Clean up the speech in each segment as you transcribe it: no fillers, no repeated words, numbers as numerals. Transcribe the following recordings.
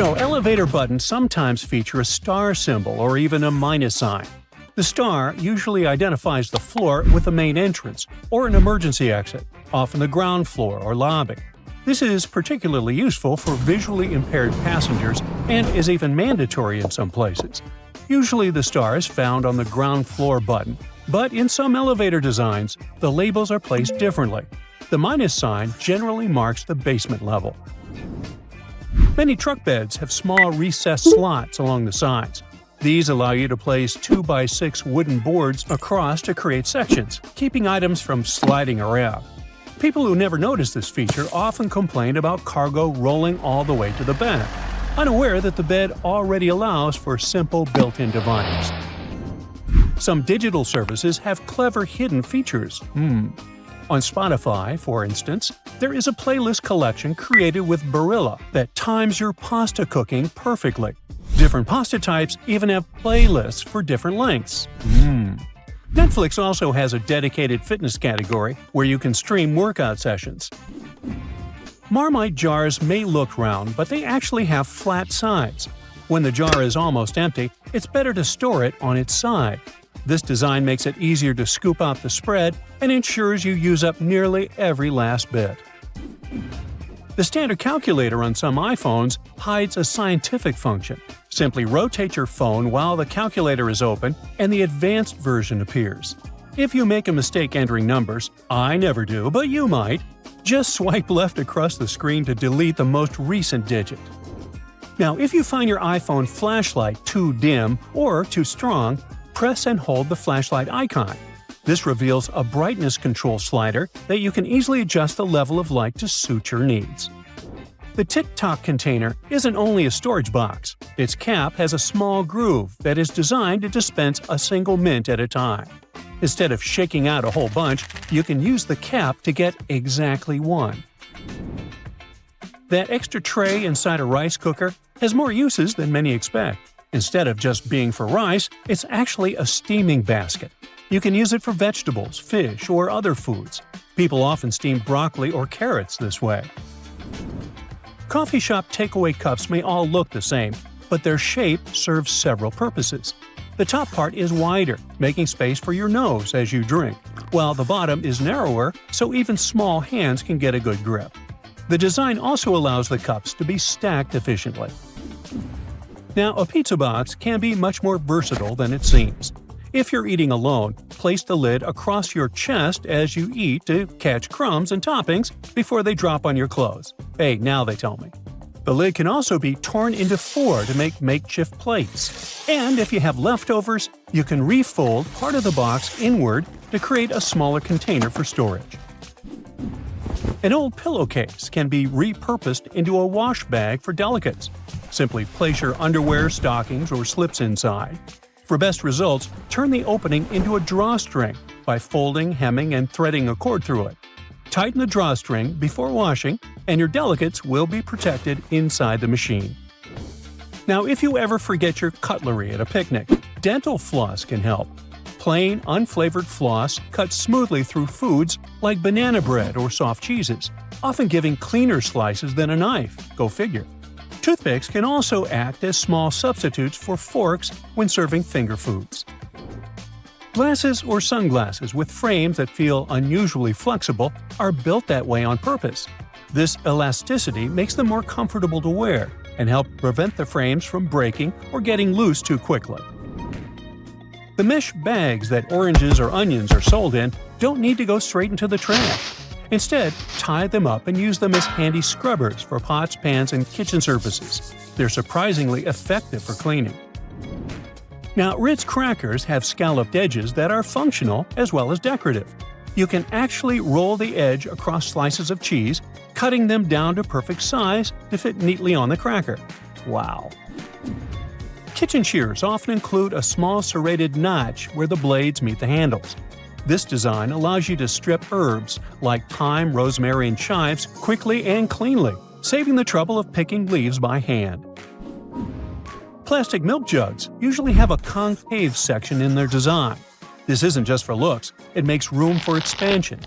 So, elevator buttons sometimes feature a star symbol or even a minus sign. The star usually identifies the floor with the main entrance or an emergency exit, often the ground floor or lobby. This is particularly useful for visually impaired passengers and is even mandatory in some places. Usually the star is found on the ground floor button, but in some elevator designs, the labels are placed differently. The minus sign generally marks the basement level. Many truck beds have small recessed slots along the sides. These allow you to place 2x6 wooden boards across to create sections, keeping items from sliding around. People who never notice this feature often complain about cargo rolling all the way to the bed, unaware that the bed already allows for simple built-in dividers. Some digital services have clever hidden features. On Spotify, for instance, there is a playlist collection created with Barilla that times your pasta cooking perfectly. Different pasta types even have playlists for different lengths. Netflix also has a dedicated fitness category where you can stream workout sessions. Marmite jars may look round, but they actually have flat sides. When the jar is almost empty, it's better to store it on its side. This design makes it easier to scoop out the spread and ensures you use up nearly every last bit. The standard calculator on some iPhones hides a scientific function. Simply rotate your phone while the calculator is open and the advanced version appears. If you make a mistake entering numbers, I never do, but you might, just swipe left across the screen to delete the most recent digit. Now, if you find your iPhone flashlight too dim or too strong, press and hold the flashlight icon. This reveals a brightness control slider that you can easily adjust the level of light to suit your needs. The TikTok container isn't only a storage box. Its cap has a small groove that is designed to dispense a single mint at a time. Instead of shaking out a whole bunch, you can use the cap to get exactly one. That extra tray inside a rice cooker has more uses than many expect. Instead of just being for rice, it's actually a steaming basket. You can use it for vegetables, fish, or other foods. People often steam broccoli or carrots this way. Coffee shop takeaway cups may all look the same, but their shape serves several purposes. The top part is wider, making space for your nose as you drink, while the bottom is narrower so even small hands can get a good grip. The design also allows the cups to be stacked efficiently. Now, a pizza box can be much more versatile than it seems. If you're eating alone, place the lid across your chest as you eat to catch crumbs and toppings before they drop on your clothes. Hey, now they tell me. The lid can also be torn into 4 to make makeshift plates. And if you have leftovers, you can refold part of the box inward to create a smaller container for storage. An old pillowcase can be repurposed into a wash bag for delicates. Simply place your underwear, stockings, or slips inside. For best results, turn the opening into a drawstring by folding, hemming, and threading a cord through it. Tighten the drawstring before washing, and your delicates will be protected inside the machine. Now, if you ever forget your cutlery at a picnic, dental floss can help. Plain, unflavored floss cuts smoothly through foods like banana bread or soft cheeses, often giving cleaner slices than a knife. Go figure. Toothpicks can also act as small substitutes for forks when serving finger foods. Glasses or sunglasses with frames that feel unusually flexible are built that way on purpose. This elasticity makes them more comfortable to wear and help prevent the frames from breaking or getting loose too quickly. The mesh bags that oranges or onions are sold in don't need to go straight into the trash. Instead, tie them up and use them as handy scrubbers for pots, pans, and kitchen surfaces. They're surprisingly effective for cleaning. Now, Ritz crackers have scalloped edges that are functional as well as decorative. You can actually roll the edge across slices of cheese, cutting them down to perfect size to fit neatly on the cracker. Wow! Kitchen shears often include a small serrated notch where the blades meet the handles. This design allows you to strip herbs like thyme, rosemary, and chives quickly and cleanly, saving the trouble of picking leaves by hand. Plastic milk jugs usually have a concave section in their design. This isn't just for looks, it makes room for expansion.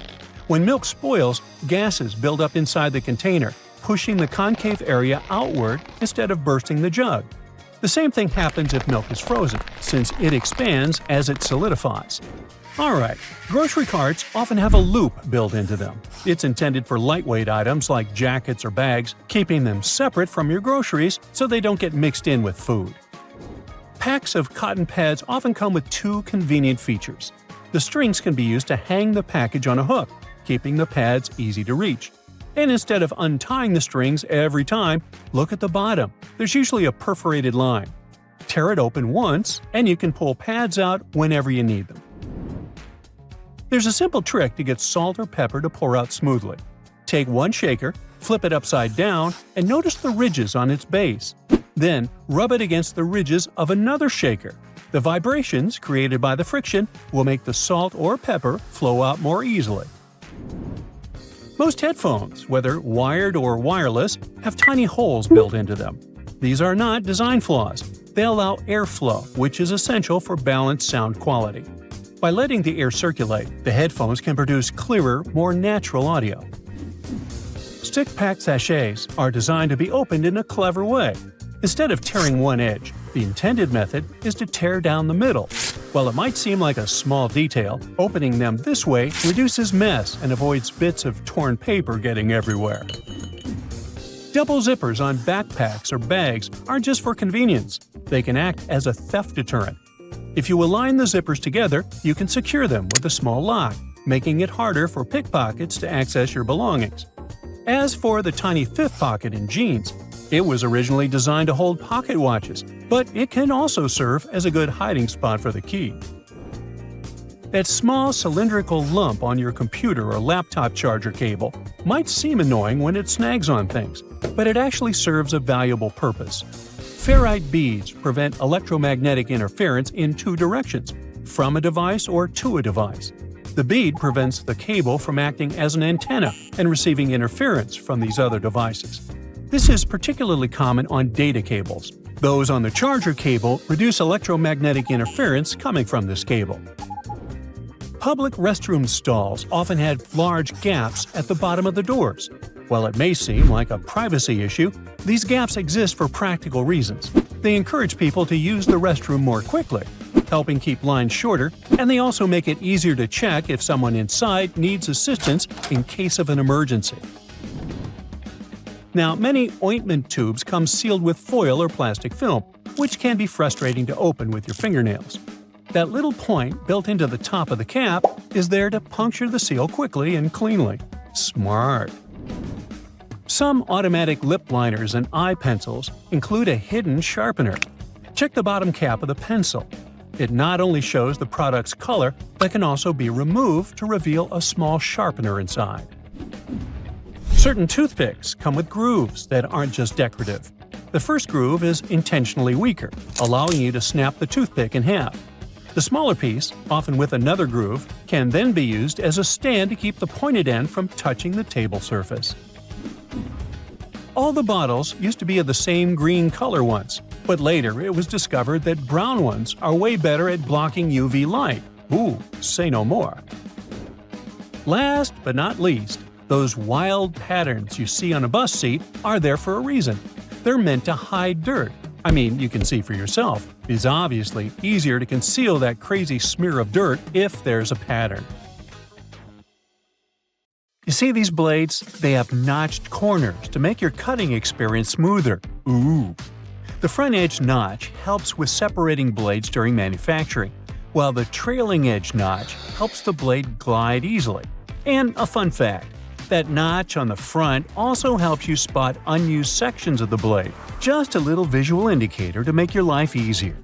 When milk spoils, gases build up inside the container, pushing the concave area outward instead of bursting the jug. The same thing happens if milk is frozen, since it expands as it solidifies. Alright, grocery carts often have a loop built into them. It's intended for lightweight items like jackets or bags, keeping them separate from your groceries so they don't get mixed in with food. Packs of cotton pads often come with two convenient features. The strings can be used to hang the package on a hook, keeping the pads easy to reach. And instead of untying the strings every time, look at the bottom. There's usually a perforated line. Tear it open once, and you can pull pads out whenever you need them. There's a simple trick to get salt or pepper to pour out smoothly. Take one shaker, flip it upside down, and notice the ridges on its base. Then, rub it against the ridges of another shaker. The vibrations created by the friction will make the salt or pepper flow out more easily. Most headphones, whether wired or wireless, have tiny holes built into them. These are not design flaws. They allow airflow, which is essential for balanced sound quality. By letting the air circulate, the headphones can produce clearer, more natural audio. Stick-pack sachets are designed to be opened in a clever way. Instead of tearing one edge, the intended method is to tear down the middle. While it might seem like a small detail, opening them this way reduces mess and avoids bits of torn paper getting everywhere. Double zippers on backpacks or bags aren't just for convenience. They can act as a theft deterrent. If you align the zippers together, you can secure them with a small lock, making it harder for pickpockets to access your belongings. As for the tiny fifth pocket in jeans, it was originally designed to hold pocket watches, but it can also serve as a good hiding spot for the key. That small cylindrical lump on your computer or laptop charger cable might seem annoying when it snags on things, but it actually serves a valuable purpose. Ferrite beads prevent electromagnetic interference in two directions, from a device or to a device. The bead prevents the cable from acting as an antenna and receiving interference from these other devices. This is particularly common on data cables. Those on the charger cable reduce electromagnetic interference coming from this cable. Public restroom stalls often had large gaps at the bottom of the doors. While it may seem like a privacy issue, these gaps exist for practical reasons. They encourage people to use the restroom more quickly, helping keep lines shorter, and they also make it easier to check if someone inside needs assistance in case of an emergency. Now, many ointment tubes come sealed with foil or plastic film, which can be frustrating to open with your fingernails. That little point built into the top of the cap is there to puncture the seal quickly and cleanly. Smart! Some automatic lip liners and eye pencils include a hidden sharpener. Check the bottom cap of the pencil. It not only shows the product's color, but can also be removed to reveal a small sharpener inside. Certain toothpicks come with grooves that aren't just decorative. The first groove is intentionally weaker, allowing you to snap the toothpick in half. The smaller piece, often with another groove, can then be used as a stand to keep the pointed end from touching the table surface. All the bottles used to be of the same green color once, but later it was discovered that brown ones are way better at blocking UV light. Ooh, say no more. Last but not least, those wild patterns you see on a bus seat are there for a reason. They're meant to hide dirt. I mean, you can see for yourself. It's obviously easier to conceal that crazy smear of dirt if there's a pattern. You see these blades? They have notched corners to make your cutting experience smoother. Ooh! The front edge notch helps with separating blades during manufacturing, while the trailing edge notch helps the blade glide easily. And a fun fact, that notch on the front also helps you spot unused sections of the blade. Just a little visual indicator to make your life easier.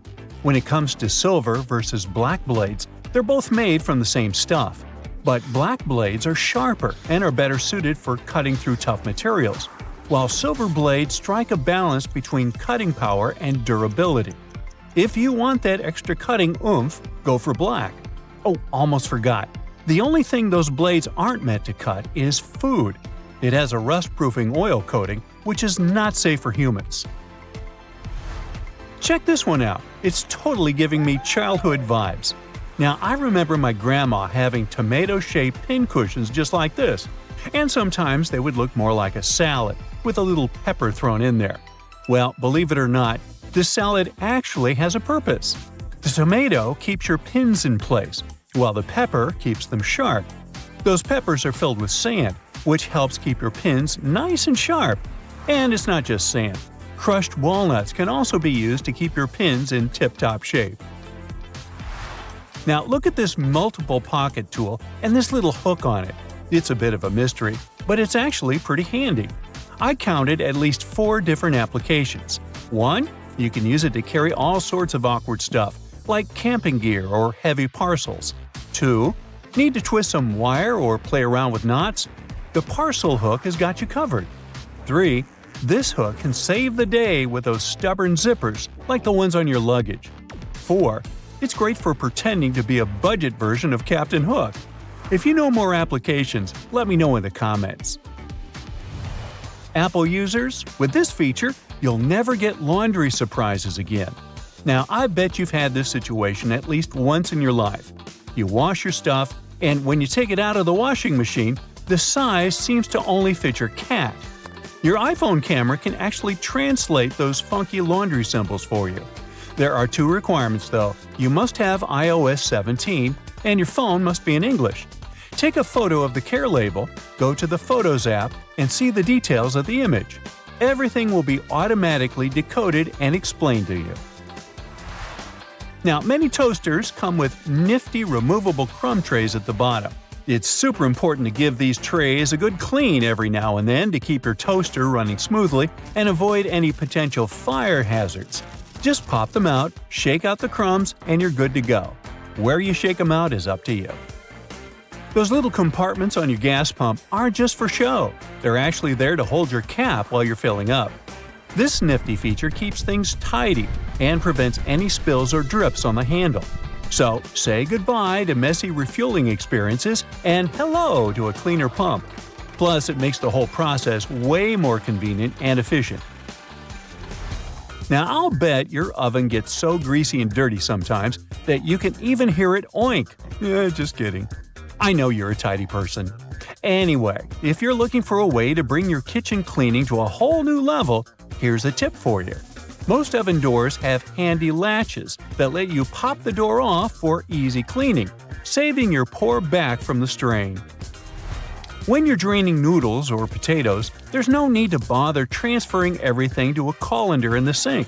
When it comes to silver versus black blades, they're both made from the same stuff. But black blades are sharper and are better suited for cutting through tough materials, while silver blades strike a balance between cutting power and durability. If you want that extra cutting oomph, go for black. Oh, almost forgot. The only thing those blades aren't meant to cut is food. It has a rust-proofing oil coating, which is not safe for humans. Check this one out. It's totally giving me childhood vibes. Now, I remember my grandma having tomato-shaped pincushions just like this, and sometimes they would look more like a salad. with a little pepper thrown in there. Well, believe it or not, this salad actually has a purpose. The tomato keeps your pins in place, while the pepper keeps them sharp. Those peppers are filled with sand, which helps keep your pins nice and sharp. And it's not just sand. Crushed walnuts can also be used to keep your pins in tip-top shape. Now look at this multiple pocket tool and this little hook on it. It's a bit of a mystery, but it's actually pretty handy. I counted at least 4 different applications. 1. You can use it to carry all sorts of awkward stuff, like camping gear or heavy parcels. 2. Need to twist some wire or play around with knots? The parcel hook has got you covered. 3. This hook can save the day with those stubborn zippers, like the ones on your luggage. 4. It's great for pretending to be a budget version of Captain Hook. If you know more applications, let me know in the comments. Apple users, with this feature, you'll never get laundry surprises again. Now, I bet you've had this situation at least once in your life. You wash your stuff, and when you take it out of the washing machine, the size seems to only fit your cat. Your iPhone camera can actually translate those funky laundry symbols for you. There are 2 requirements though. You must have iOS 17, and your phone must be in English. Take a photo of the care label, go to the Photos app, and see the details of the image. Everything will be automatically decoded and explained to you. Now, many toasters come with nifty removable crumb trays at the bottom. It's super important to give these trays a good clean every now and then to keep your toaster running smoothly and avoid any potential fire hazards. Just pop them out, shake out the crumbs, and you're good to go. Where you shake them out is up to you. Those little compartments on your gas pump aren't just for show. They're actually there to hold your cap while you're filling up. This nifty feature keeps things tidy and prevents any spills or drips on the handle. So, say goodbye to messy refueling experiences and hello to a cleaner pump. Plus, it makes the whole process way more convenient and efficient. Now, I'll bet your oven gets so greasy and dirty sometimes that you can even hear it oink. Just kidding. I know you're a tidy person. Anyway, if you're looking for a way to bring your kitchen cleaning to a whole new level, here's a tip for you. Most oven doors have handy latches that let you pop the door off for easy cleaning, saving your poor back from the strain. When you're draining noodles or potatoes, there's no need to bother transferring everything to a colander in the sink.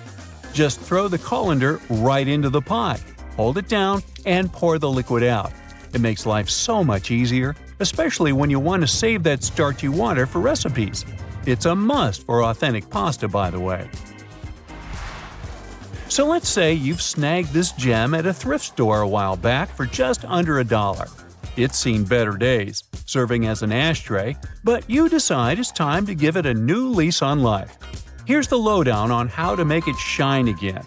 Just throw the colander right into the pot, hold it down, and pour the liquid out. It makes life so much easier, especially when you want to save that starchy water for recipes. It's a must for authentic pasta, by the way. So let's say you've snagged this gem at a thrift store a while back for just under $1. It's seen better days, serving as an ashtray, but you decide it's time to give it a new lease on life. Here's the lowdown on how to make it shine again.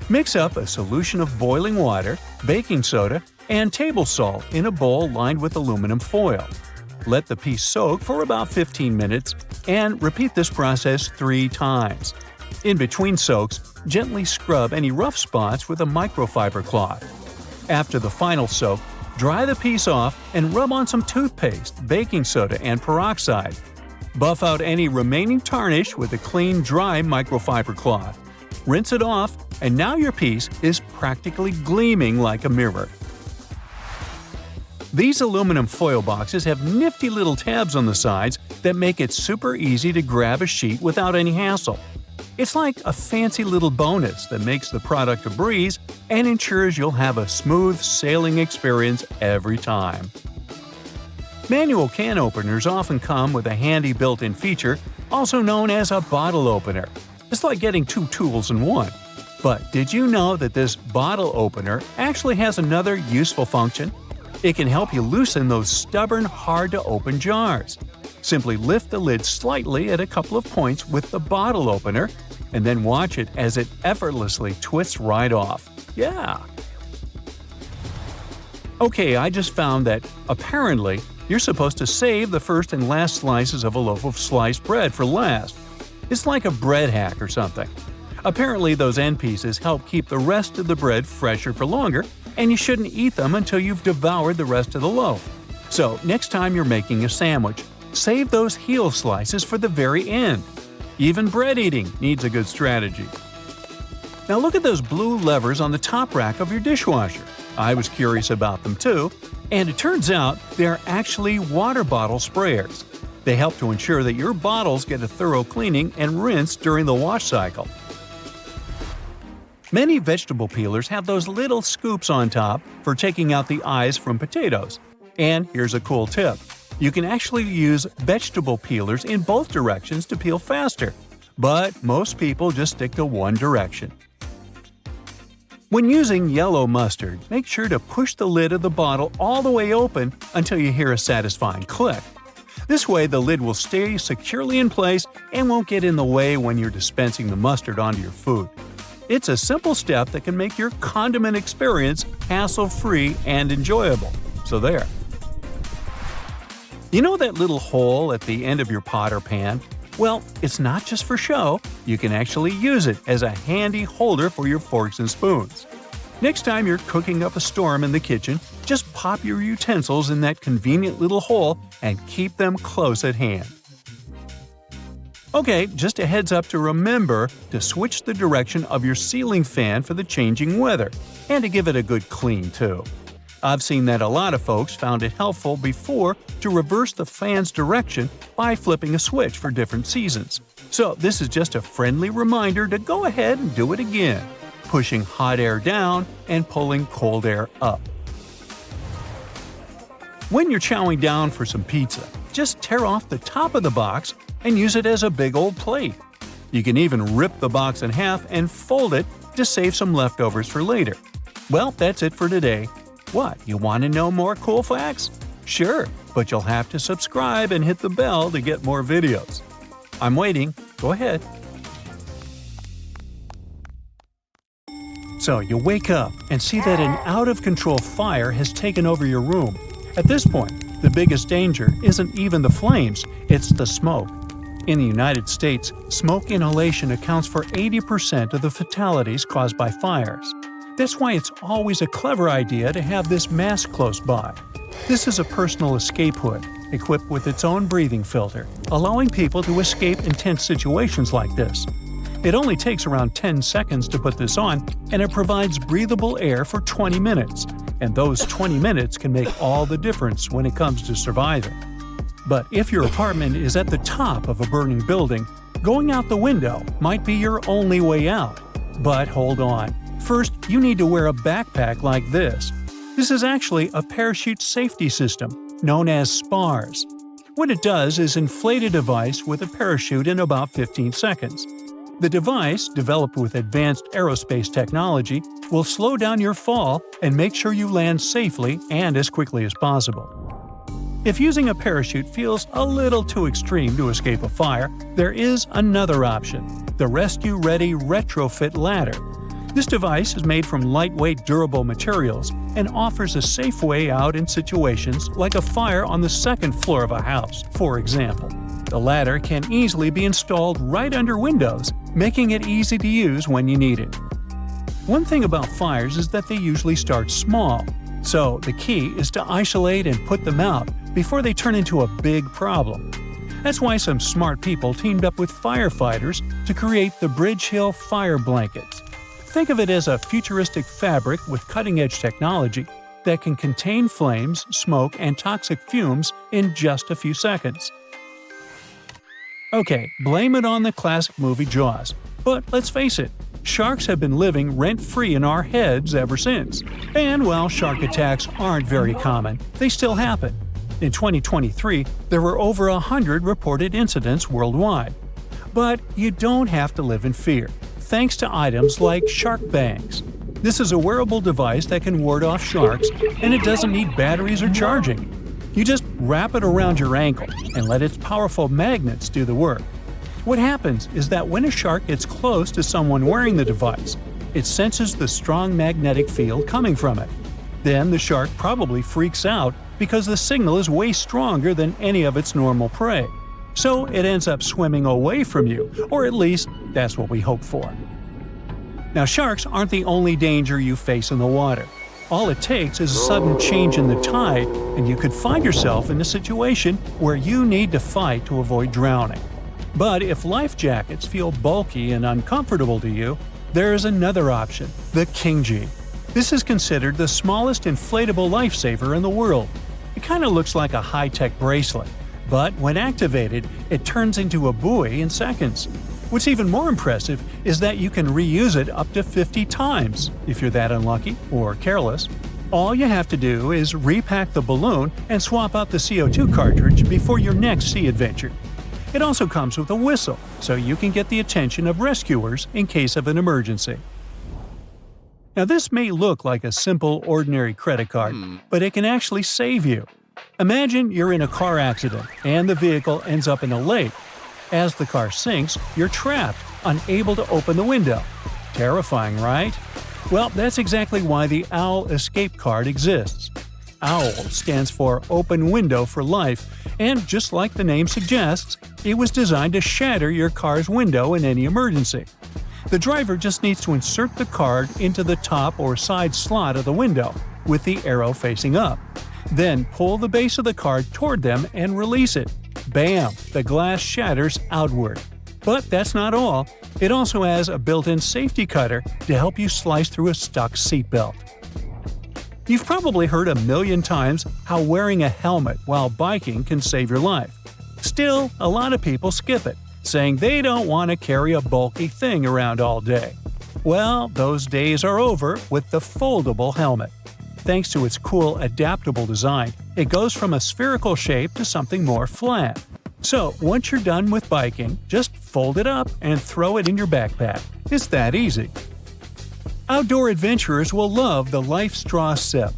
Mix up a solution of boiling water, baking soda, and table salt in a bowl lined with aluminum foil. Let the piece soak for about 15 minutes and repeat this process 3 times. In between soaks, gently scrub any rough spots with a microfiber cloth. After the final soak, dry the piece off and rub on some toothpaste, baking soda, and peroxide. Buff out any remaining tarnish with a clean, dry microfiber cloth. Rinse it off, and now your piece is practically gleaming like a mirror. These aluminum foil boxes have nifty little tabs on the sides that make it super easy to grab a sheet without any hassle. It's like a fancy little bonus that makes the product a breeze and ensures you'll have a smooth sailing experience every time. Manual can openers often come with a handy built-in feature, also known as a bottle opener. It's like getting 2 tools in one. But did you know that this bottle opener actually has another useful function? It can help you loosen those stubborn, hard-to-open jars. Simply lift the lid slightly at a couple of points with the bottle opener, and then watch it as it effortlessly twists right off. Yeah! Okay, I just found that, apparently, you're supposed to save the first and last slices of a loaf of sliced bread for last. It's like a bread hack or something. Apparently, those end pieces help keep the rest of the bread fresher for longer, and you shouldn't eat them until you've devoured the rest of the loaf. So, next time you're making a sandwich, save those heel slices for the very end. Even bread eating needs a good strategy. Now look at those blue levers on the top rack of your dishwasher. I was curious about them too, and it turns out they're actually water bottle sprayers. They help to ensure that your bottles get a thorough cleaning and rinse during the wash cycle. Many vegetable peelers have those little scoops on top for taking out the eyes from potatoes. And here's a cool tip. You can actually use vegetable peelers in both directions to peel faster. But most people just stick to one direction. When using yellow mustard, make sure to push the lid of the bottle all the way open until you hear a satisfying click. This way the lid will stay securely in place and won't get in the way when you're dispensing the mustard onto your food. It's a simple step that can make your condiment experience hassle-free and enjoyable. So there. You know that little hole at the end of your pot or pan? Well, it's not just for show. You can actually use it as a handy holder for your forks and spoons. Next time you're cooking up a storm in the kitchen, just pop your utensils in that convenient little hole and keep them close at hand. Okay, just a heads up to remember to switch the direction of your ceiling fan for the changing weather, and to give it a good clean too. I've seen that a lot of folks found it helpful before to reverse the fan's direction by flipping a switch for different seasons. So this is just a friendly reminder to go ahead and do it again, pushing hot air down and pulling cold air up. When you're chowing down for some pizza, just tear off the top of the box and use it as a big old plate. You can even rip the box in half and fold it to save some leftovers for later. Well, that's it for today. What, you want to know more cool facts? Sure, but you'll have to subscribe and hit the bell to get more videos. I'm waiting. Go ahead. So you wake up and see that an out-of-control fire has taken over your room. At this point, the biggest danger isn't even the flames, it's the smoke. In the United States, smoke inhalation accounts for 80% of the fatalities caused by fires. That's why it's always a clever idea to have this mask close by. This is a personal escape hood, equipped with its own breathing filter, allowing people to escape intense situations like this. It only takes around 10 seconds to put this on, and it provides breathable air for 20 minutes. And those 20 minutes can make all the difference when it comes to surviving. But if your apartment is at the top of a burning building, going out the window might be your only way out. But hold on. First, you need to wear a backpack like this. This is actually a parachute safety system, known as SPARS. What it does is inflate a device with a parachute in about 15 seconds. The device, developed with advanced aerospace technology, will slow down your fall and make sure you land safely and as quickly as possible. If using a parachute feels a little too extreme to escape a fire, there is another option: the Rescue Ready Retrofit Ladder. This device is made from lightweight, durable materials and offers a safe way out in situations like a fire on the second floor of a house, for example. The ladder can easily be installed right under windows, making it easy to use when you need it. One thing about fires is that they usually start small, so the key is to isolate and put them out before they turn into a big problem. That's why some smart people teamed up with firefighters to create the Bridge Hill Fire Blankets. Think of it as a futuristic fabric with cutting-edge technology that can contain flames, smoke, and toxic fumes in just a few seconds. Okay, blame it on the classic movie Jaws. But let's face it, sharks have been living rent-free in our heads ever since. And while shark attacks aren't very common, they still happen. In 2023, there were over 100 reported incidents worldwide. But you don't have to live in fear, thanks to items like shark bangs. This is a wearable device that can ward off sharks, and it doesn't need batteries or charging. You just wrap it around your ankle and let its powerful magnets do the work. What happens is that when a shark gets close to someone wearing the device, it senses the strong magnetic field coming from it. Then the shark probably freaks out because the signal is way stronger than any of its normal prey. So it ends up swimming away from you, or at least that's what we hope for. Now, sharks aren't the only danger you face in the water. All it takes is a sudden change in the tide, and you could find yourself in a situation where you need to fight to avoid drowning. But if life jackets feel bulky and uncomfortable to you, there is another option, the King G. This is considered the smallest inflatable lifesaver in the world. It kind of looks like a high-tech bracelet, but when activated, it turns into a buoy in seconds. What's even more impressive is that you can reuse it up to 50 times if you're that unlucky or careless. All you have to do is repack the balloon and swap out the CO2 cartridge before your next sea adventure. It also comes with a whistle, so you can get the attention of rescuers in case of an emergency. Now, this may look like a simple, ordinary credit card, but it can actually save you. Imagine you're in a car accident and the vehicle ends up in a lake. As the car sinks, you're trapped, unable to open the window. Terrifying, right? Well, that's exactly why the OWL Escape Card exists. OWL stands for Open Window for Life, and just like the name suggests, it was designed to shatter your car's window in any emergency. The driver just needs to insert the card into the top or side slot of the window, with the arrow facing up. Then pull the base of the card toward them and release it. Bam! The glass shatters outward. But that's not all. It also has a built-in safety cutter to help you slice through a stuck seatbelt. You've probably heard a million times how wearing a helmet while biking can save your life. Still, a lot of people skip it, saying they don't want to carry a bulky thing around all day. Well, those days are over with the foldable helmet. Thanks to its cool, adaptable design, it goes from a spherical shape to something more flat. So, once you're done with biking, just fold it up and throw it in your backpack. It's that easy. Outdoor adventurers will love the Life Straw Sip.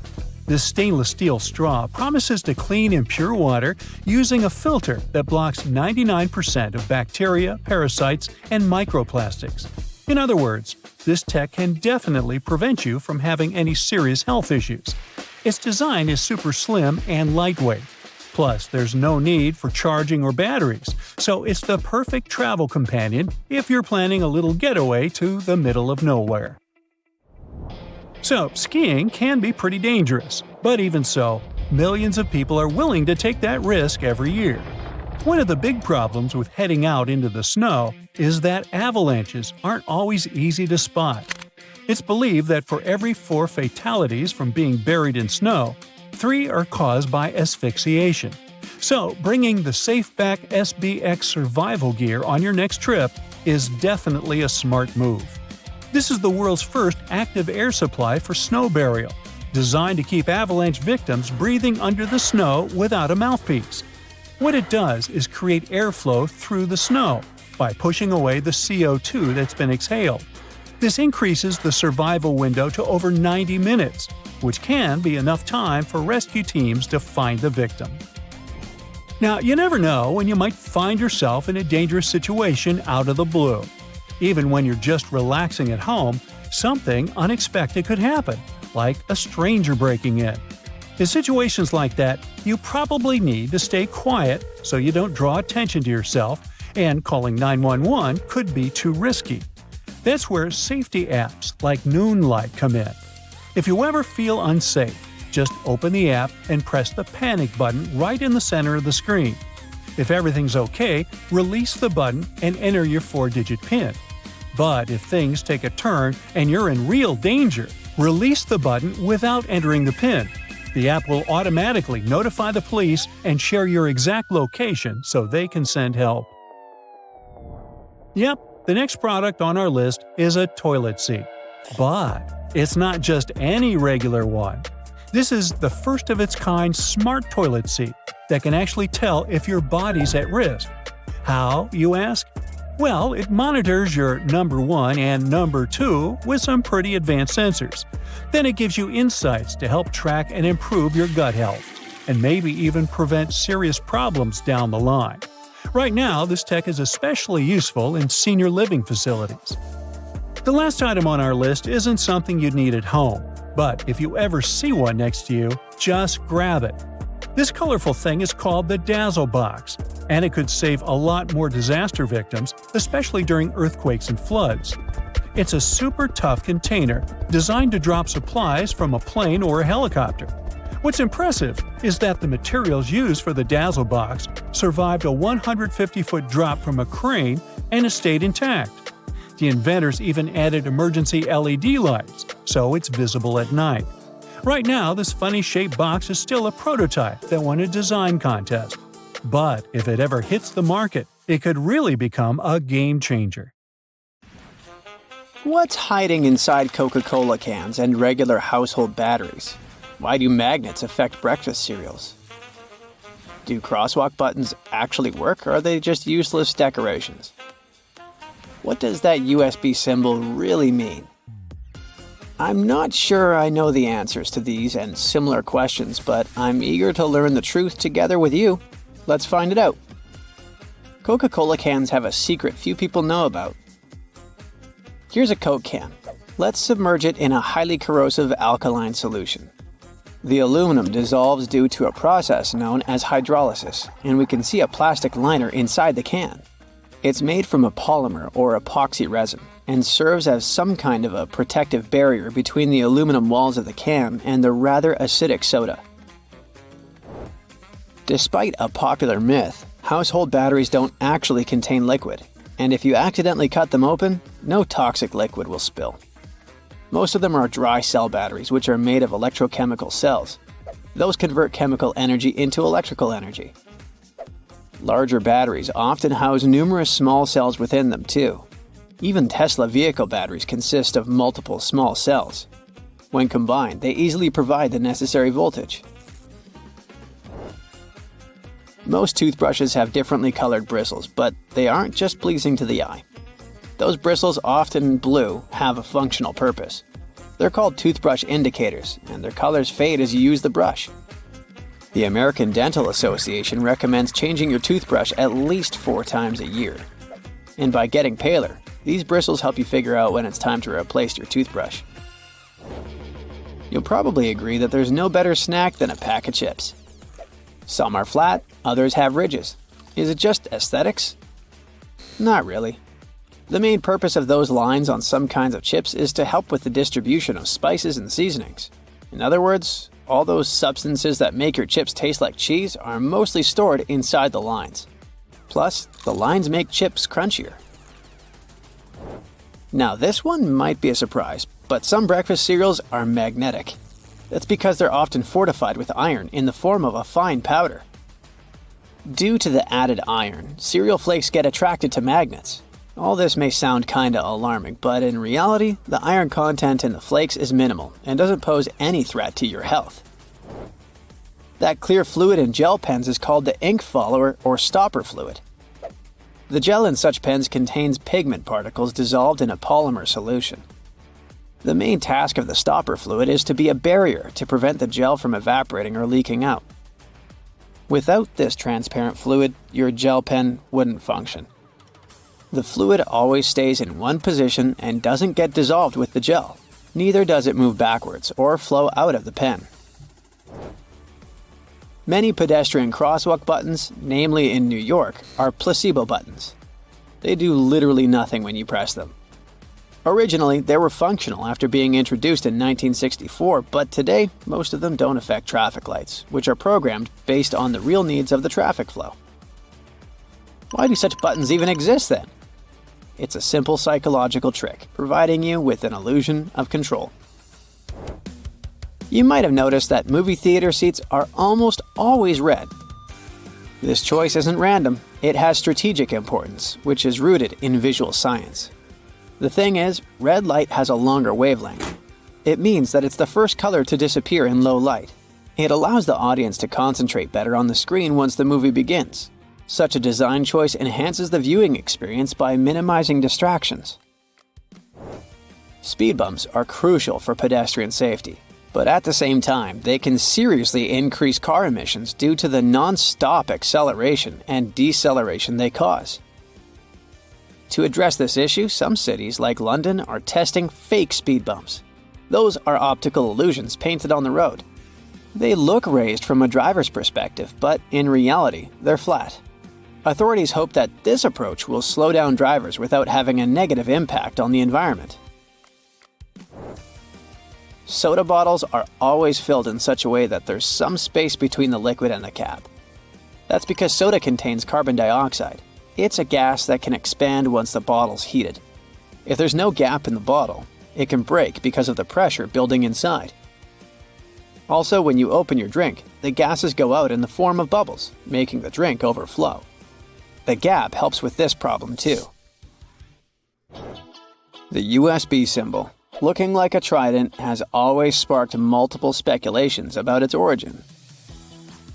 This stainless steel straw promises to clean impure water using a filter that blocks 99% of bacteria, parasites, and microplastics. In other words, this tech can definitely prevent you from having any serious health issues. Its design is super slim and lightweight. Plus, there's no need for charging or batteries, so it's the perfect travel companion if you're planning a little getaway to the middle of nowhere. So, skiing can be pretty dangerous, but even so, millions of people are willing to take that risk every year. One of the big problems with heading out into the snow is that avalanches aren't always easy to spot. It's believed that for every 4 fatalities from being buried in snow, 3 are caused by asphyxiation. So, bringing the SafeBack SBX survival gear on your next trip is definitely a smart move. This is the world's first active air supply for snow burial, designed to keep avalanche victims breathing under the snow without a mouthpiece. What it does is create airflow through the snow by pushing away the CO2 that's been exhaled. This increases the survival window to over 90 minutes, which can be enough time for rescue teams to find the victim. Now, you never know when you might find yourself in a dangerous situation out of the blue. Even when you're just relaxing at home, something unexpected could happen, like a stranger breaking in. In situations like that, you probably need to stay quiet so you don't draw attention to yourself, and calling 911 could be too risky. That's where safety apps like Noonlight come in. If you ever feel unsafe, just open the app and press the panic button right in the center of the screen. If everything's okay, release the button and enter your 4-digit PIN. But if things take a turn and you're in real danger, release the button without entering the PIN. The app will automatically notify the police and share your exact location so they can send help. Yep, the next product on our list is a toilet seat. But it's not just any regular one. This is the first of its kind smart toilet seat that can actually tell if your body's at risk. How, you ask? Well, it monitors your number 1 and number 2 with some pretty advanced sensors. Then it gives you insights to help track and improve your gut health, and maybe even prevent serious problems down the line. Right now, this tech is especially useful in senior living facilities. The last item on our list isn't something you'd need at home, but if you ever see one next to you, just grab it. This colorful thing is called the Dazzle Box, and it could save a lot more disaster victims, especially during earthquakes and floods. It's a super tough container designed to drop supplies from a plane or a helicopter. What's impressive is that the materials used for the Dazzle box survived a 150-foot drop from a crane and has stayed intact. The inventors even added emergency LED lights, so it's visible at night. Right now, this funny-shaped box is still a prototype that won a design contest. But if it ever hits the market, it could really become a game-changer. What's hiding inside Coca-Cola cans and regular household batteries? Why do magnets affect breakfast cereals? Do crosswalk buttons actually work, or are they just useless decorations? What does that USB symbol really mean? I'm not sure I know the answers to these and similar questions, but I'm eager to learn the truth together with you. Let's find it out. Coca-Cola cans have a secret few people know about. Here's a Coke can. Let's submerge it in a highly corrosive alkaline solution. The aluminum dissolves due to a process known as hydrolysis, and we can see a plastic liner inside the can. It's made from a polymer or epoxy resin and serves as some kind of a protective barrier between the aluminum walls of the can and the rather acidic soda. Despite a popular myth, household batteries don't actually contain liquid, and if you accidentally cut them open, no toxic liquid will spill. Most of them are dry cell batteries, which are made of electrochemical cells. Those convert chemical energy into electrical energy. Larger batteries often house numerous small cells within them too. Even Tesla vehicle batteries consist of multiple small cells. When combined, they easily provide the necessary voltage. Most toothbrushes have differently colored bristles, but they aren't just pleasing to the eye. Those bristles, often blue, have a functional purpose. They're called toothbrush indicators, and their colors fade as you use the brush. The American Dental Association recommends changing your toothbrush at least 4 times a year. And by getting paler, these bristles help you figure out when it's time to replace your toothbrush. You'll probably agree that there's no better snack than a pack of chips. Some are flat, others have ridges. Is it just aesthetics? Not really. The main purpose of those lines on some kinds of chips is to help with the distribution of spices and seasonings. In other words, all those substances that make your chips taste like cheese are mostly stored inside the lines. Plus, the lines make chips crunchier. Now this one might be a surprise, but some breakfast cereals are magnetic. That's because they're often fortified with iron in the form of a fine powder. Due to the added iron, cereal flakes get attracted to magnets. All this may sound kinda alarming, but in reality, the iron content in the flakes is minimal and doesn't pose any threat to your health. That clear fluid in gel pens is called the ink follower or stopper fluid. The gel in such pens contains pigment particles dissolved in a polymer solution. The main task of the stopper fluid is to be a barrier to prevent the gel from evaporating or leaking out. Without this transparent fluid, your gel pen wouldn't function. The fluid always stays in one position and doesn't get dissolved with the gel. Neither does it move backwards or flow out of the pen. Many pedestrian crosswalk buttons, namely in New York, are placebo buttons. They do literally nothing when you press them. Originally, they were functional after being introduced in 1964, but today, most of them don't affect traffic lights, which are programmed based on the real needs of the traffic flow. Why do such buttons even exist then? It's a simple psychological trick, providing you with an illusion of control. You might have noticed that movie theater seats are almost always red. This choice isn't random, it has strategic importance, which is rooted in visual science. The thing is, red light has a longer wavelength. It means that it's the first color to disappear in low light. It allows the audience to concentrate better on the screen once the movie begins. Such a design choice enhances the viewing experience by minimizing distractions. Speed bumps are crucial for pedestrian safety, but at the same time, they can seriously increase car emissions due to the non-stop acceleration and deceleration they cause. To address this issue, some cities, like London, are testing fake speed bumps. Those are optical illusions painted on the road. They look raised from a driver's perspective, but in reality, they're flat. Authorities hope that this approach will slow down drivers without having a negative impact on the environment. Soda bottles are always filled in such a way that there's some space between the liquid and the cap. That's because soda contains carbon dioxide. It's a gas that can expand once the bottle's heated. If there's no gap in the bottle, it can break because of the pressure building inside. Also, when you open your drink, the gases go out in the form of bubbles, making the drink overflow. The gap helps with this problem too. The USB symbol, looking like a trident, has always sparked multiple speculations about its origin.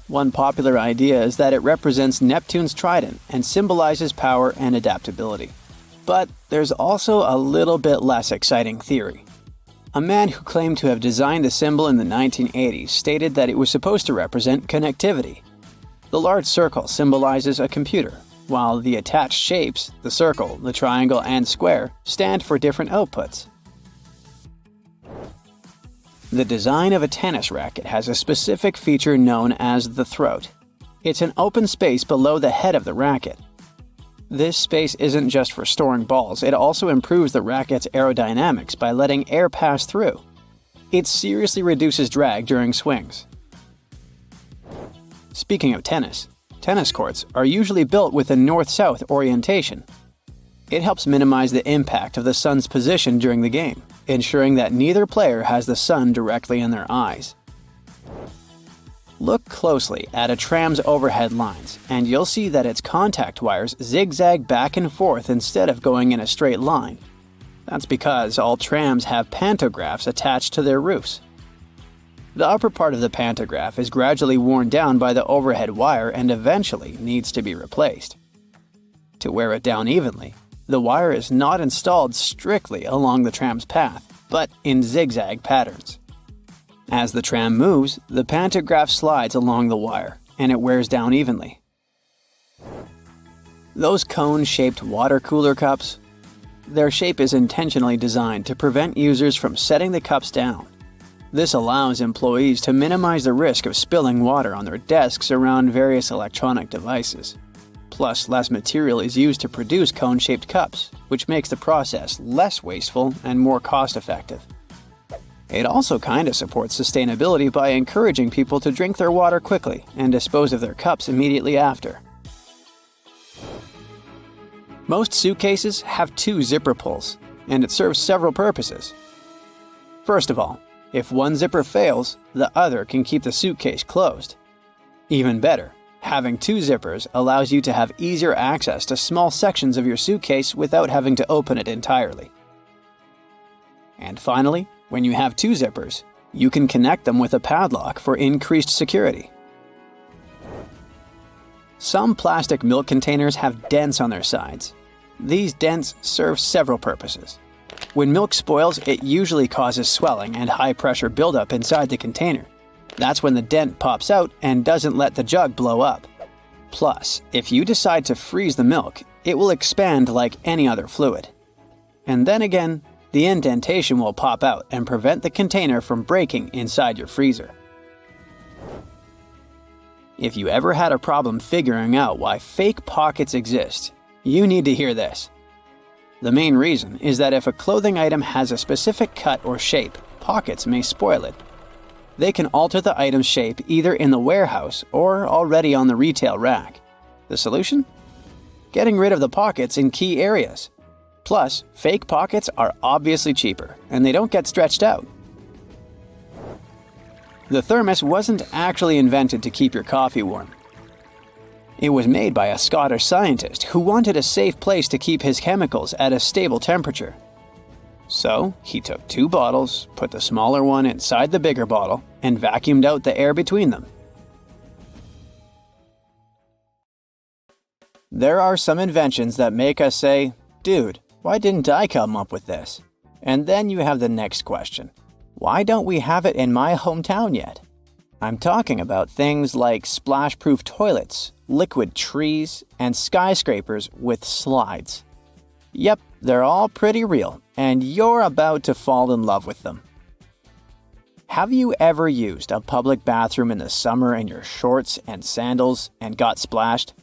One popular idea is that it represents Neptune's trident and symbolizes power and adaptability. But there's also a little bit less exciting theory. A man who claimed to have designed the symbol in the 1980s stated that it was supposed to represent connectivity. The large circle symbolizes a computer, while the attached shapes, the circle, the triangle, and square, stand for different outputs. The design of a tennis racket has a specific feature known as the throat. It's an open space below the head of the racket. This space isn't just for storing balls, it also improves the racket's aerodynamics by letting air pass through. It seriously reduces drag during swings. Speaking of tennis courts are usually built with a north-south orientation. It helps minimize the impact of the sun's position during the game, ensuring that neither player has the sun directly in their eyes. Look closely at a tram's overhead lines, and you'll see that its contact wires zigzag back and forth instead of going in a straight line. That's because all trams have pantographs attached to their roofs. The upper part of the pantograph is gradually worn down by the overhead wire and eventually needs to be replaced. To wear it down evenly, the wire is not installed strictly along the tram's path, but in zigzag patterns. As the tram moves, the pantograph slides along the wire, and it wears down evenly. Those cone-shaped water cooler cups? Their shape is intentionally designed to prevent users from setting the cups down. This allows employees to minimize the risk of spilling water on their desks around various electronic devices. Plus, less material is used to produce cone-shaped cups, which makes the process less wasteful and more cost-effective. It also kinda supports sustainability by encouraging people to drink their water quickly and dispose of their cups immediately after. Most suitcases have 2 zipper pulls, and it serves several purposes. First of all, if one zipper fails, the other can keep the suitcase closed. Even better, having 2 zippers allows you to have easier access to small sections of your suitcase without having to open it entirely. And finally, when you have 2 zippers, you can connect them with a padlock for increased security. Some plastic milk containers have dents on their sides. These dents serve several purposes. When milk spoils, it usually causes swelling and high-pressure buildup inside the container. That's when the dent pops out and doesn't let the jug blow up. Plus, if you decide to freeze the milk, it will expand like any other fluid. And then again, the indentation will pop out and prevent the container from breaking inside your freezer. If you ever had a problem figuring out why fake pockets exist, you need to hear this. The main reason is that if a clothing item has a specific cut or shape, pockets may spoil it. They can alter the item's shape either in the warehouse or already on the retail rack. The solution? Getting rid of the pockets in key areas. Plus, fake pockets are obviously cheaper, and they don't get stretched out. The thermos wasn't actually invented to keep your coffee warm. It was made by a Scottish scientist who wanted a safe place to keep his chemicals at a stable temperature. So, he took 2 bottles, put the smaller one inside the bigger bottle, and vacuumed out the air between them. There are some inventions that make us say, "Dude, why didn't I come up with this?" And then you have the next question. Why don't we have it in my hometown yet? I'm talking about things like splash-proof toilets, liquid trees, and skyscrapers with slides. Yep, they're all pretty real, and you're about to fall in love with them. Have you ever used a public bathroom in the summer in your shorts and sandals and got splashed?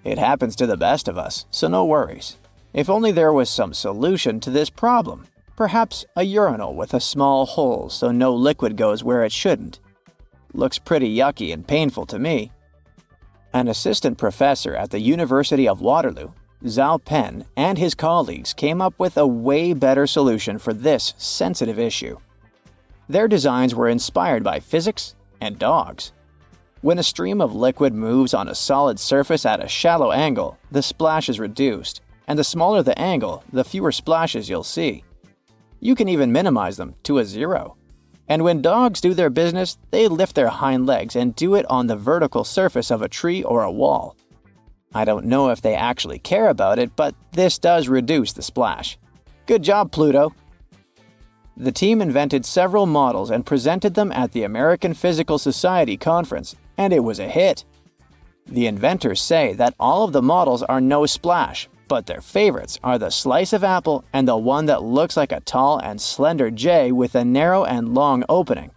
It happens to the best of us, so no worries. If only there was some solution to this problem. Perhaps a urinal with a small hole so no liquid goes where it shouldn't. Looks pretty yucky and painful to me. An assistant professor at the University of Waterloo, Zhao Pen, and his colleagues came up with a way better solution for this sensitive issue. Their designs were inspired by physics and dogs. When a stream of liquid moves on a solid surface at a shallow angle, the splash is reduced, and the smaller the angle, the fewer splashes you'll see. You can even minimize them to a zero. And when dogs do their business, they lift their hind legs and do it on the vertical surface of a tree or a wall. I don't know if they actually care about it, but this does reduce the splash. Good job, Pluto! The team invented several models and presented them at the American Physical Society conference, and it was a hit. The inventors say that all of the models are no splash, but their favorites are the slice of apple and the one that looks like a tall and slender J with a narrow and long opening.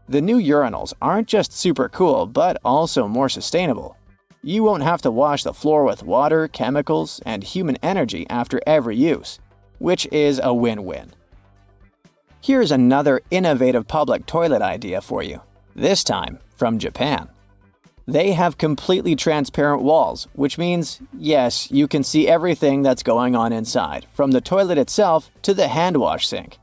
The new urinals aren't just super cool, but also more sustainable. You won't have to wash the floor with water, chemicals, and human energy after every use, which is a win-win. Here's another innovative public toilet idea for you, this time from Japan. They have completely transparent walls, which means, yes, you can see everything that's going on inside, from the toilet itself to the hand wash sink.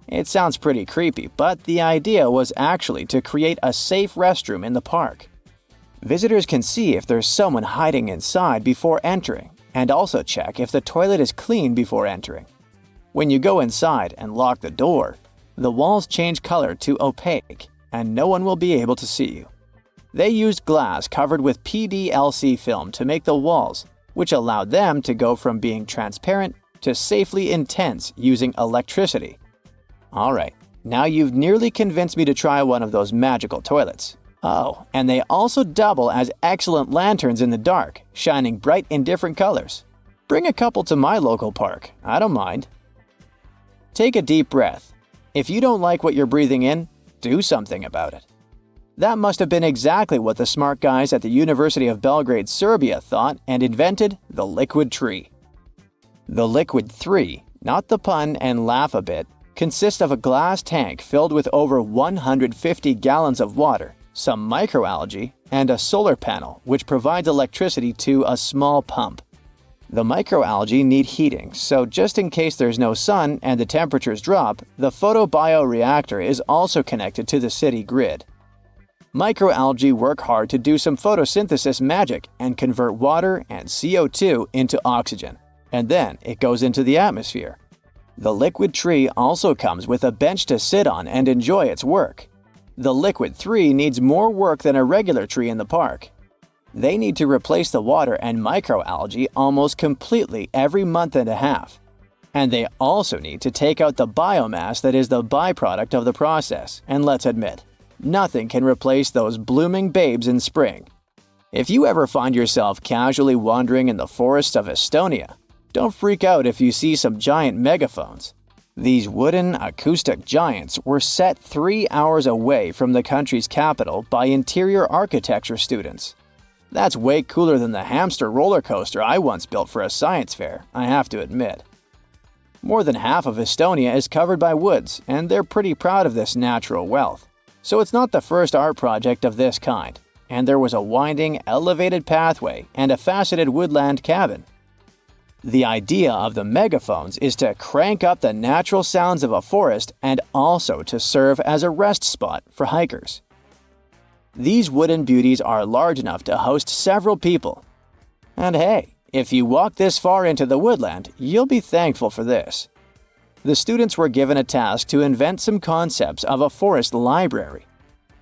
It sounds pretty creepy, but the idea was actually to create a safe restroom in the park. Visitors can see if there's someone hiding inside before entering, and also check if the toilet is clean before entering. When you go inside and lock the door, the walls change color to opaque, and no one will be able to see you. They used glass covered with PDLC film to make the walls, which allowed them to go from being transparent to safely intense using electricity. Alright, now you've nearly convinced me to try one of those magical toilets. Oh, and they also double as excellent lanterns in the dark, shining bright in different colors. Bring a couple to my local park, I don't mind. Take a deep breath. If you don't like what you're breathing in, do something about it. That must have been exactly what the smart guys at the University of Belgrade, Serbia thought and invented the liquid tree. The liquid 3, not the pun and laugh a bit, consists of a glass tank filled with over 150 gallons of water, some microalgae, and a solar panel which provides electricity to a small pump. The microalgae need heating, so just in case there's no sun and the temperatures drop, the photobioreactor is also connected to the city grid. Microalgae work hard to do some photosynthesis magic and convert water and CO2 into oxygen, and then it goes into the atmosphere. The liquid tree also comes with a bench to sit on and enjoy its work. The liquid 3 needs more work than a regular tree in the park. They need to replace the water and microalgae almost completely every month and a half. And they also need to take out the biomass that is the byproduct of the process, and let's admit, nothing can replace those blooming babes in spring. If you ever find yourself casually wandering in the forests of Estonia, don't freak out if you see some giant megaphones. These wooden acoustic giants were set 3 hours away from the country's capital by interior architecture students. That's way cooler than the hamster roller coaster I once built for a science fair, I have to admit. More than half of Estonia is covered by woods, and they're pretty proud of this natural wealth. So it's not the first art project of this kind, and there was a winding, elevated pathway and a faceted woodland cabin. The idea of the megaphones is to crank up the natural sounds of a forest and also to serve as a rest spot for hikers. These wooden beauties are large enough to host several people. And hey, if you walk this far into the woodland, you'll be thankful for this. The students were given a task to invent some concepts of a forest library.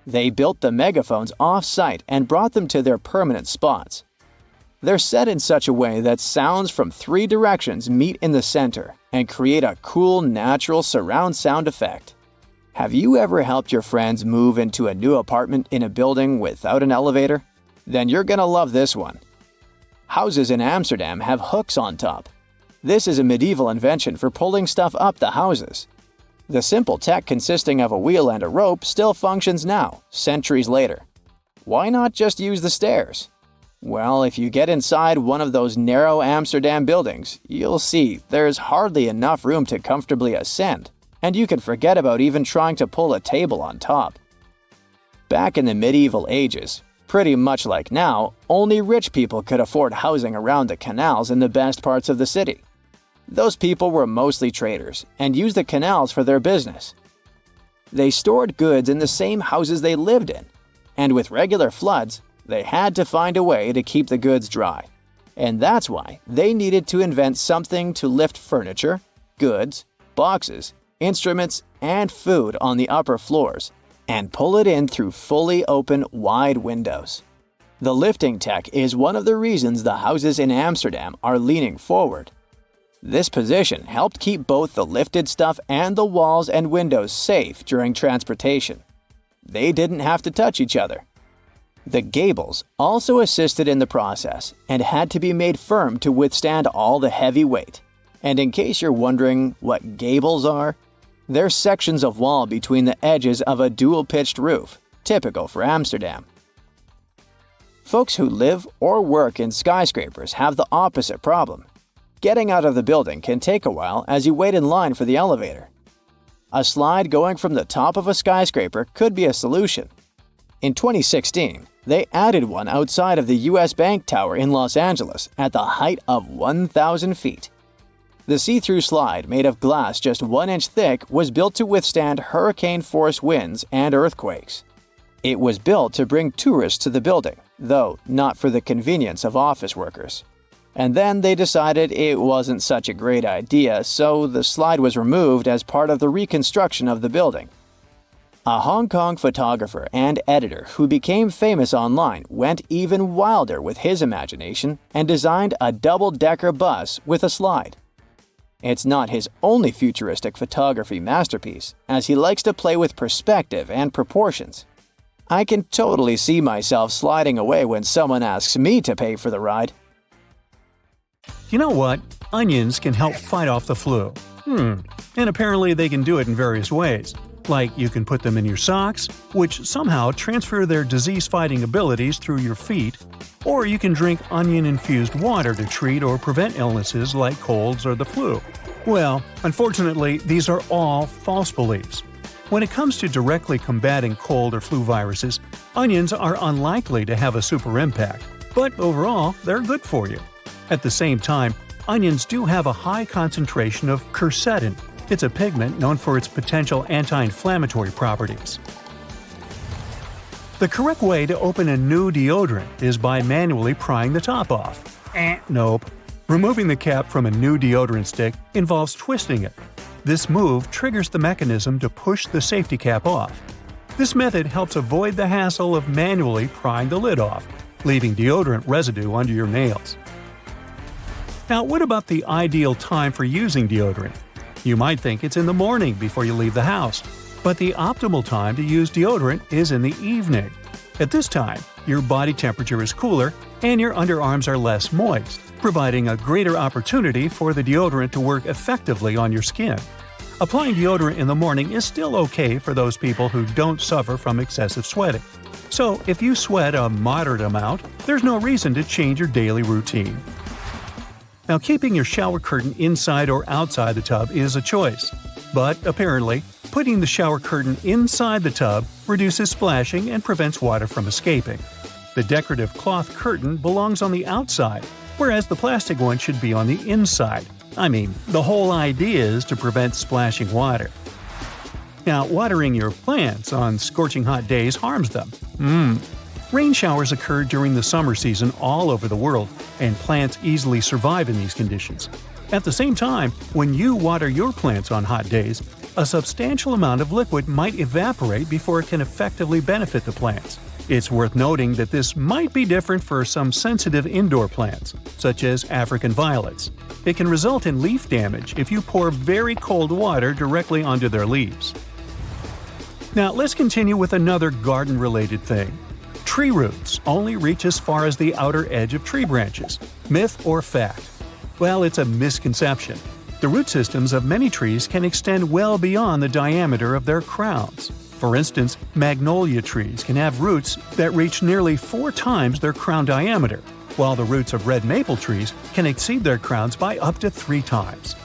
They built the megaphones off-site and brought them to their permanent spots. They're set in such a way that sounds from 3 directions meet in the center and create a cool, natural surround sound effect. Have you ever helped your friends move into a new apartment in a building without an elevator? Then you're gonna love this one. Houses in Amsterdam have hooks on top. This is a medieval invention for pulling stuff up the houses. The simple tech consisting of a wheel and a rope still functions now, centuries later. Why not just use the stairs? Well, if you get inside one of those narrow Amsterdam buildings, you'll see there's hardly enough room to comfortably ascend, and you can forget about even trying to pull a table on top. Back in the medieval ages, pretty much like now, only rich people could afford housing around the canals in the best parts of the city. Those people were mostly traders and used the canals for their business. They stored goods in the same houses they lived in, and with regular floods, they had to find a way to keep the goods dry. And that's why they needed to invent something to lift furniture, goods, boxes, instruments, and food on the upper floors, and pull it in through fully open, wide windows. The lifting tech is one of the reasons the houses in Amsterdam are leaning forward. This position helped keep both the lifted stuff and the walls and windows safe during transportation. They didn't have to touch each other. The gables also assisted in the process and had to be made firm to withstand all the heavy weight. And in case you're wondering what gables are, they're sections of wall between the edges of a dual-pitched roof, typical for Amsterdam. Folks who live or work in skyscrapers have the opposite problem. Getting out of the building can take a while as you wait in line for the elevator. A slide going from the top of a skyscraper could be a solution. In 2016, they added one outside of the US Bank Tower in Los Angeles at the height of 1,000 feet. The see-through slide, made of glass just 1 inch thick, was built to withstand hurricane-force winds and earthquakes. It was built to bring tourists to the building, though not for the convenience of office workers. And then they decided it wasn't such a great idea, so the slide was removed as part of the reconstruction of the building. A Hong Kong photographer and editor who became famous online went even wilder with his imagination and designed a double-decker bus with a slide. It's not his only futuristic photography masterpiece, as he likes to play with perspective and proportions. I can totally see myself sliding away when someone asks me to pay for the ride. You know what? Onions can help fight off the flu. And apparently they can do it in various ways. Like you can put them in your socks, which somehow transfer their disease-fighting abilities through your feet, or you can drink onion-infused water to treat or prevent illnesses like colds or the flu. Well, unfortunately, these are all false beliefs. When it comes to directly combating cold or flu viruses, onions are unlikely to have a super impact, but overall, they're good for you. At the same time, onions do have a high concentration of quercetin. It's a pigment known for its potential anti-inflammatory properties. The correct way to open a new deodorant is by manually prying the top off. Nope. Removing the cap from a new deodorant stick involves twisting it. This move triggers the mechanism to push the safety cap off. This method helps avoid the hassle of manually prying the lid off, leaving deodorant residue under your nails. Now, what about the ideal time for using deodorant? You might think it's in the morning before you leave the house, but the optimal time to use deodorant is in the evening. At this time, your body temperature is cooler and your underarms are less moist, providing a greater opportunity for the deodorant to work effectively on your skin. Applying deodorant in the morning is still okay for those people who don't suffer from excessive sweating. So, if you sweat a moderate amount, there's no reason to change your daily routine. Now, keeping your shower curtain inside or outside the tub is a choice. But apparently, putting the shower curtain inside the tub reduces splashing and prevents water from escaping. The decorative cloth curtain belongs on the outside, whereas the plastic one should be on the inside. I mean, the whole idea is to prevent splashing water. Now, watering your plants on scorching hot days harms them. Rain showers occur during the summer season all over the world, and plants easily survive in these conditions. At the same time, when you water your plants on hot days, a substantial amount of liquid might evaporate before it can effectively benefit the plants. It's worth noting that this might be different for some sensitive indoor plants, such as African violets. It can result in leaf damage if you pour very cold water directly onto their leaves. Now, let's continue with another garden-related thing. Tree roots only reach as far as the outer edge of tree branches. Myth or fact? Well, it's a misconception. The root systems of many trees can extend well beyond the diameter of their crowns. For instance, magnolia trees can have roots that reach nearly 4 times their crown diameter, while the roots of red maple trees can exceed their crowns by up to 3 times.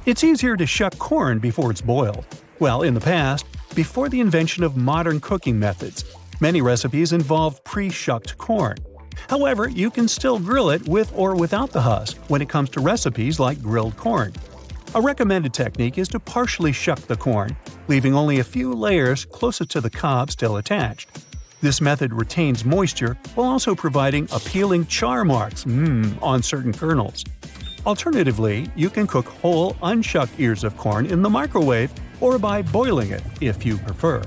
It's easier to shuck corn before it's boiled. Well, in the past, before the invention of modern cooking methods, many recipes involved pre-shucked corn. However, you can still grill it with or without the husk when it comes to recipes like grilled corn. A recommended technique is to partially shuck the corn, leaving only a few layers closest to the cob still attached. This method retains moisture while also providing appealing char marks on certain kernels. Alternatively, you can cook whole, unshucked ears of corn in the microwave or by boiling it if you prefer.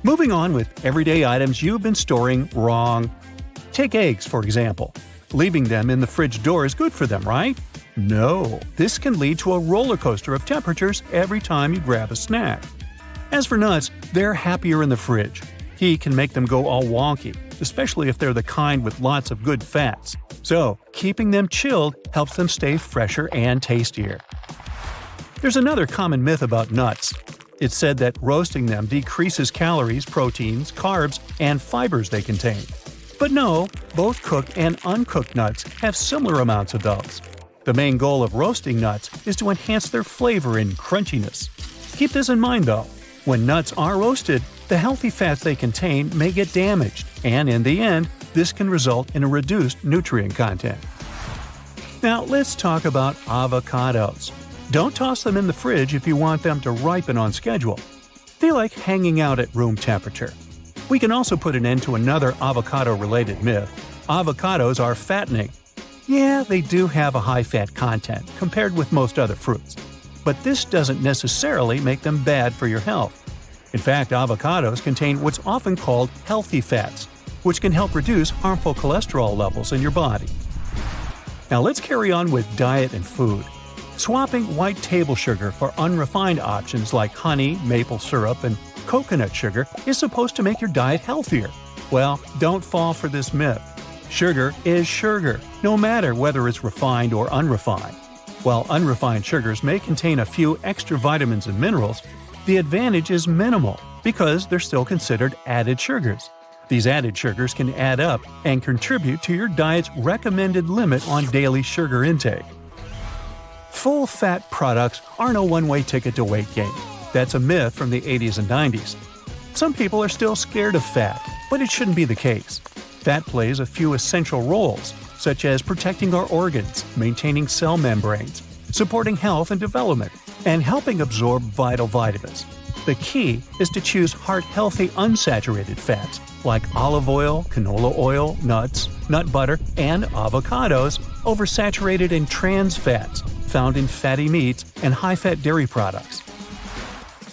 Moving on with everyday items you've been storing wrong. Take eggs, for example. Leaving them in the fridge door is good for them, right? No, this can lead to a roller coaster of temperatures every time you grab a snack. As for nuts, they're happier in the fridge. Heat can make them go all wonky, especially if they're the kind with lots of good fats. So, keeping them chilled helps them stay fresher and tastier. There's another common myth about nuts. It's said that roasting them decreases calories, proteins, carbs, and fibers they contain. But no, both cooked and uncooked nuts have similar amounts of those. The main goal of roasting nuts is to enhance their flavor and crunchiness. Keep this in mind though. When nuts are roasted, the healthy fats they contain may get damaged, and in the end, this can result in a reduced nutrient content. Now let's talk about avocados. Don't toss them in the fridge if you want them to ripen on schedule. They like hanging out at room temperature. We can also put an end to another avocado-related myth. Avocados are fattening. Yeah, they do have a high fat content compared with most other fruits. But this doesn't necessarily make them bad for your health. In fact, avocados contain what's often called healthy fats, which can help reduce harmful cholesterol levels in your body. Now let's carry on with diet and food. Swapping white table sugar for unrefined options like honey, maple syrup, and coconut sugar is supposed to make your diet healthier. Well, don't fall for this myth. Sugar is sugar, no matter whether it's refined or unrefined. While unrefined sugars may contain a few extra vitamins and minerals, the advantage is minimal because they're still considered added sugars. These added sugars can add up and contribute to your diet's recommended limit on daily sugar intake. Full-fat products aren't a one-way ticket to weight gain. That's a myth from the 80s and 90s. Some people are still scared of fat, but it shouldn't be the case. Fat plays a few essential roles, such as protecting our organs, maintaining cell membranes, supporting health and development, and helping absorb vital vitamins. The key is to choose heart-healthy unsaturated fats like olive oil, canola oil, nuts, nut butter, and avocados over saturated and trans fats found in fatty meats and high-fat dairy products.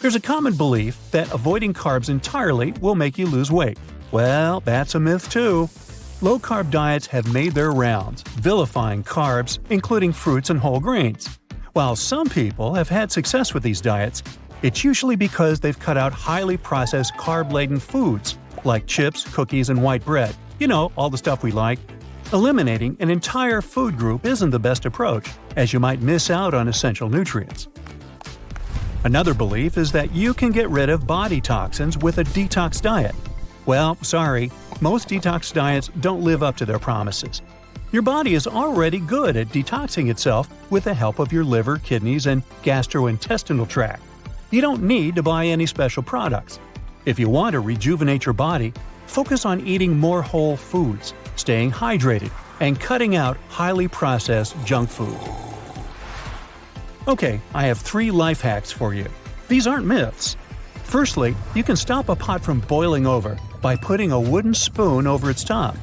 There's a common belief that avoiding carbs entirely will make you lose weight. Well, that's a myth too. Low-carb diets have made their rounds, vilifying carbs, including fruits and whole grains. While some people have had success with these diets, it's usually because they've cut out highly processed carb-laden foods like chips, cookies, and white bread. You know, all the stuff we like. Eliminating an entire food group isn't the best approach, as you might miss out on essential nutrients. Another belief is that you can get rid of body toxins with a detox diet. Well, sorry, most detox diets don't live up to their promises. Your body is already good at detoxing itself with the help of your liver, kidneys, and gastrointestinal tract. You don't need to buy any special products. If you want to rejuvenate your body, focus on eating more whole foods, staying hydrated, and cutting out highly processed junk food. Okay, I have 3 life hacks for you. These aren't myths. Firstly, you can stop a pot from boiling over by putting a wooden spoon over its top.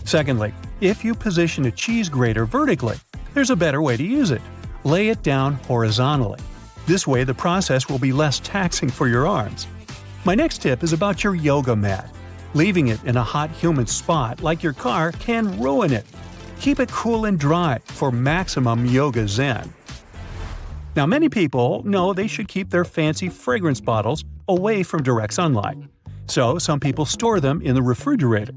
Secondly, if you position a cheese grater vertically, there's a better way to use it. Lay it down horizontally. This way the process will be less taxing for your arms. My next tip is about your yoga mat. Leaving it in a hot, humid spot like your car can ruin it. Keep it cool and dry for maximum yoga zen. Now, many people know they should keep their fancy fragrance bottles away from direct sunlight. So, some people store them in the refrigerator.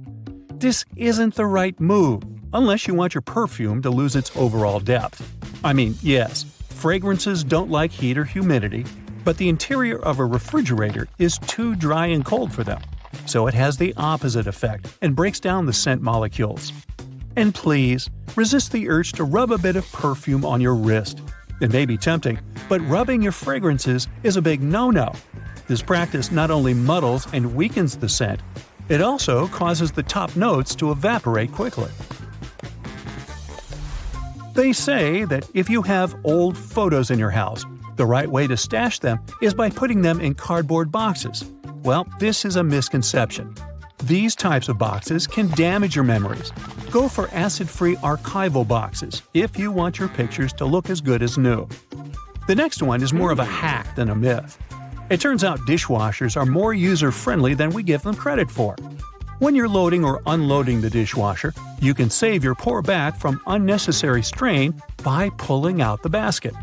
This isn't the right move, unless you want your perfume to lose its overall depth. I mean, yes, fragrances don't like heat or humidity, but the interior of a refrigerator is too dry and cold for them, so it has the opposite effect and breaks down the scent molecules. And please, resist the urge to rub a bit of perfume on your wrist. It may be tempting, but rubbing your fragrances is a big no-no. This practice not only muddles and weakens the scent, it also causes the top notes to evaporate quickly. They say that if you have old photos in your house, the right way to stash them is by putting them in cardboard boxes. Well, this is a misconception. These types of boxes can damage your memories. Go for acid-free archival boxes if you want your pictures to look as good as new. The next one is more of a hack than a myth. It turns out dishwashers are more user-friendly than we give them credit for. When you're loading or unloading the dishwasher, you can save your poor back from unnecessary strain by pulling out the basket.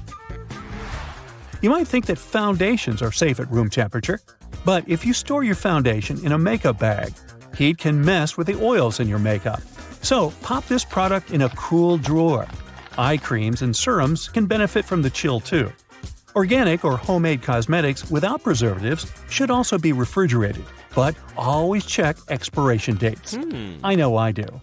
You might think that foundations are safe at room temperature, but if you store your foundation in a makeup bag, heat can mess with the oils in your makeup. So pop this product in a cool drawer. Eye creams and serums can benefit from the chill too. Organic or homemade cosmetics without preservatives should also be refrigerated, but always check expiration dates. I know I do.